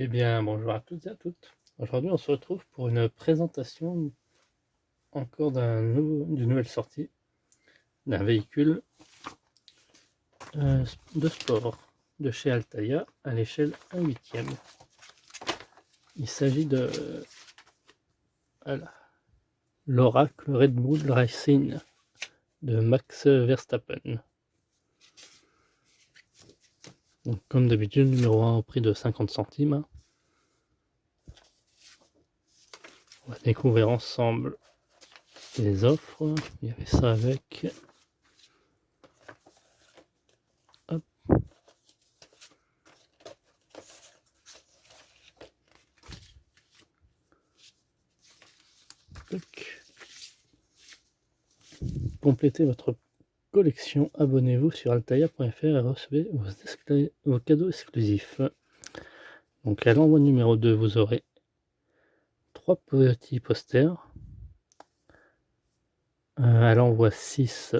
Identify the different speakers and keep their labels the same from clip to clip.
Speaker 1: Eh bien, bonjour à toutes et à toutes. Aujourd'hui, on se retrouve pour une présentation encore d'une nouvelle sortie d'un véhicule de sport de chez Altaïa à l'échelle 1/8. Il s'agit de voilà, l'Oracle Red Bull Racing de Max Verstappen. Donc, comme d'habitude, numéro 1 au prix de 50 centimes. On va découvrir ensemble les offres. Il y avait ça avec. Hop. Complétez votre collection, abonnez-vous sur altaïa.fr et recevez vos cadeaux exclusifs. Donc à l'envoi numéro 2, vous aurez 3 petits posters. À l'envoi 6,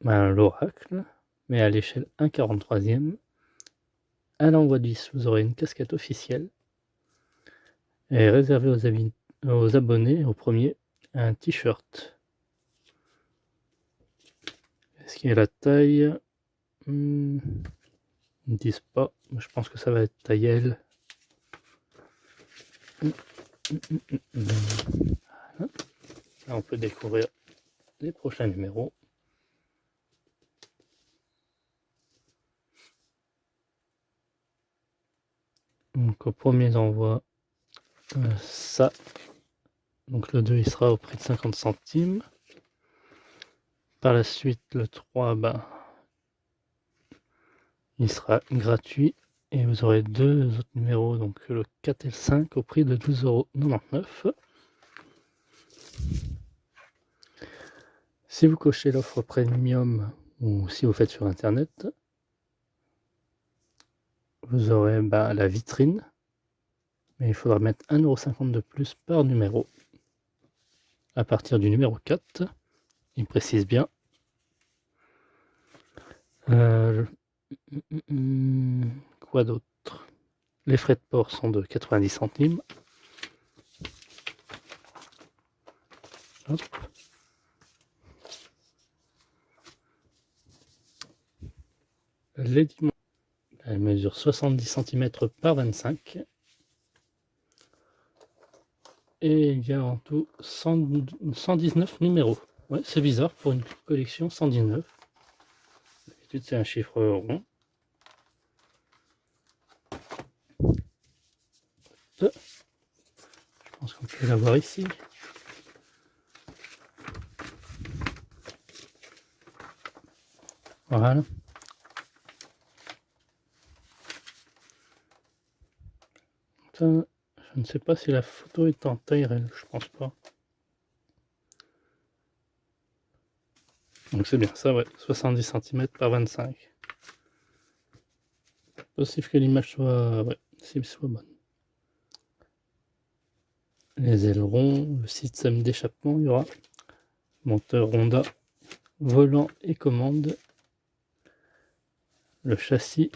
Speaker 1: l'Oracle, mais à l'échelle 1/43. À l'envoi 10, vous aurez une casquette officielle. Et réservé aux abonnés, au premier, un t-shirt. Est-ce qu'il y a la taille? Ils ne disent pas, mais je pense que ça va être taille L. Voilà. Là, on peut découvrir les prochains numéros. Donc au premier envoi, ça. Donc le 2 il sera au prix de 50 centimes. Par la suite le 3, il sera gratuit. Et vous aurez 2 autres numéros, donc le 4 et le 5 au prix de 12,99 €. Si vous cochez l'offre premium ou si vous faites sur internet, vous aurez la vitrine, mais il faudra mettre 1,50 € de plus par numéro. À partir du numéro 4, il précise bien. Quoi d'autre? Les frais de port sont de 90 centimes. Hop. Les dimensions, elle mesure 70 cm par 25. Et il y a en tout 119 numéros. Ouais, c'est bizarre pour une collection 119. D'habitude, c'est un chiffre rond. Je pense qu'on peut la voir ici. Voilà. Ça, je ne sais pas si la photo est en taille réelle, je pense pas. Donc c'est bien ça, ouais, 70 cm par 25. Possible que l'image soit, soit bonne. Les ailerons, le système d'échappement, il y aura moteur Honda, volant et commande, le châssis,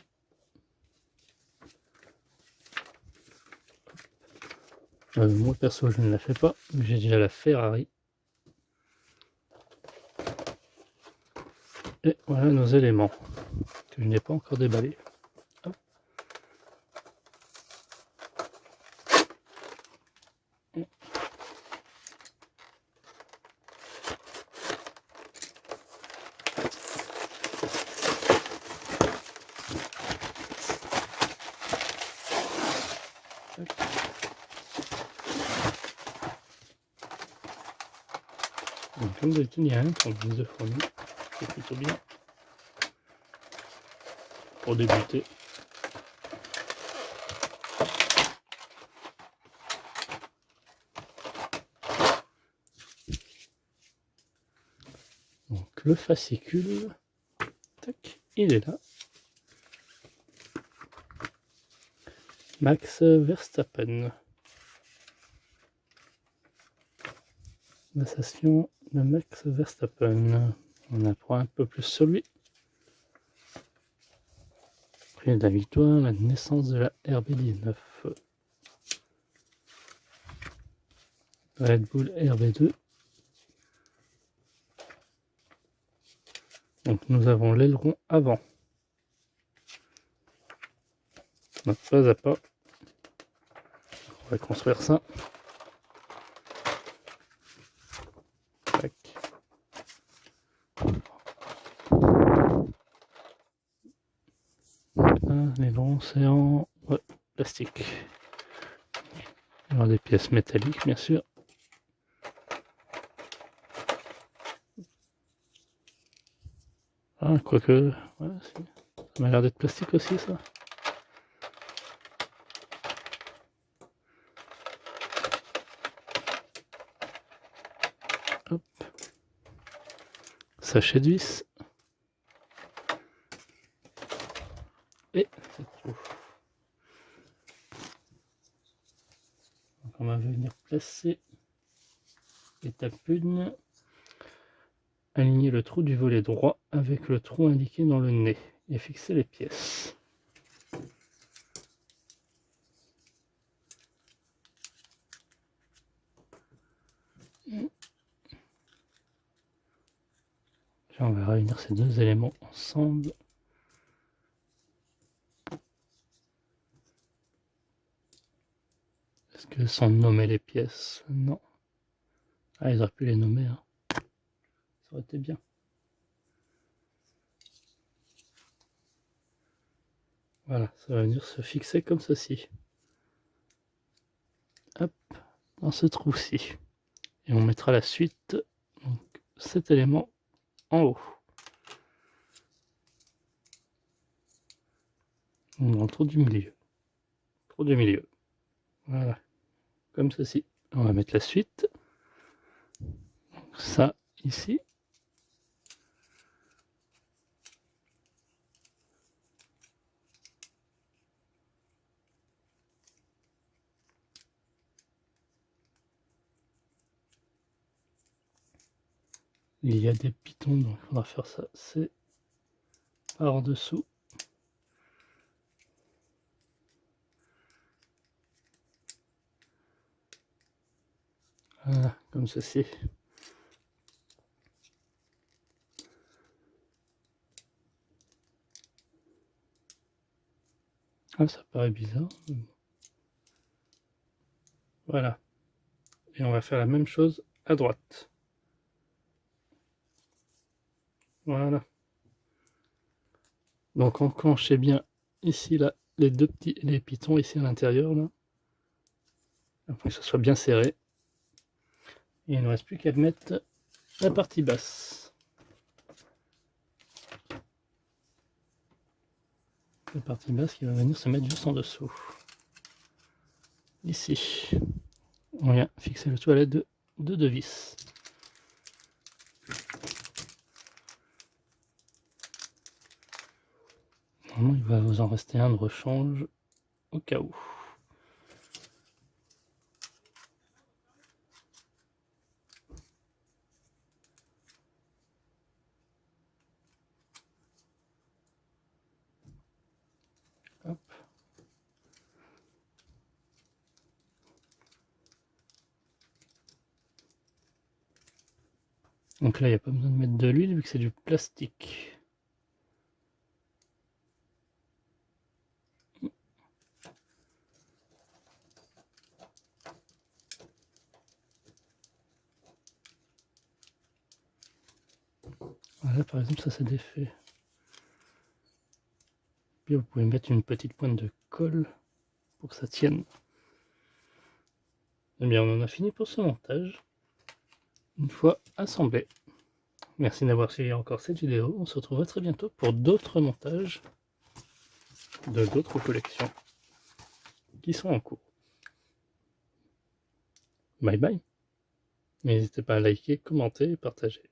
Speaker 1: moi perso je ne la fais pas, mais j'ai déjà la Ferrari. Et voilà nos éléments que je n'ai pas encore déballés. Hop. Donc, comme d'habitude, il y a un pour le de fourmi, c'est plutôt bien pour débuter. Donc le fascicule, tac, il est là. Max Verstappen. La station de Max Verstappen. On apprend un peu plus sur lui. Prix de la victoire, la naissance de la RB19. Red Bull RB2. Donc nous avons l'aileron avant. Donc pas à pas. On va construire ça. Tac. L'aileron c'est en plastique. Il y aura des pièces métalliques bien sûr. Ah, quoique, ouais, ça m'a l'air d'être plastique aussi ça. Hop. Sachet de vis. Et c'est tout. Donc on va venir placer l'étape 1. Aligner le trou du volet droit avec le trou indiqué dans le nez et fixer les pièces. Là, on va réunir ces deux éléments ensemble. Est-ce que sont nommées les pièces? Non. Ah, ils auraient pu les nommer. Hein. Ça aurait été bien. Voilà, ça va venir se fixer comme ceci. Hop, dans ce trou-ci. Et on mettra la suite, donc cet élément en haut. Dans le trou du milieu. Trou du milieu. Voilà, comme ceci. On va mettre la suite. Donc ça, ici. Il y a des pitons, donc il faudra faire ça. C'est par dessous. Voilà, comme ceci. Ah, ça paraît bizarre. Voilà. Et on va faire la même chose à droite. Voilà. Donc enclenchez bien ici, là, les deux petits les pitons ici à l'intérieur, là. Afin que ce soit bien serré. Et il ne reste plus qu'à mettre la partie basse. La partie basse qui va venir se mettre juste en dessous. Ici. On vient fixer le tout à l'aide de deux vis. Normalement, il va vous en rester un de rechange au cas où. Hop. Donc là, il n'y a pas besoin de mettre de l'huile vu que c'est du plastique. Voilà, par exemple, ça s'est défait. Puis vous pouvez mettre une petite pointe de colle pour que ça tienne. Eh bien, on en a fini pour ce montage. Une fois assemblé. Merci d'avoir suivi encore cette vidéo. On se retrouvera très bientôt pour d'autres montages de d'autres collections qui sont en cours. Bye bye. N'hésitez pas à liker, commenter et partager.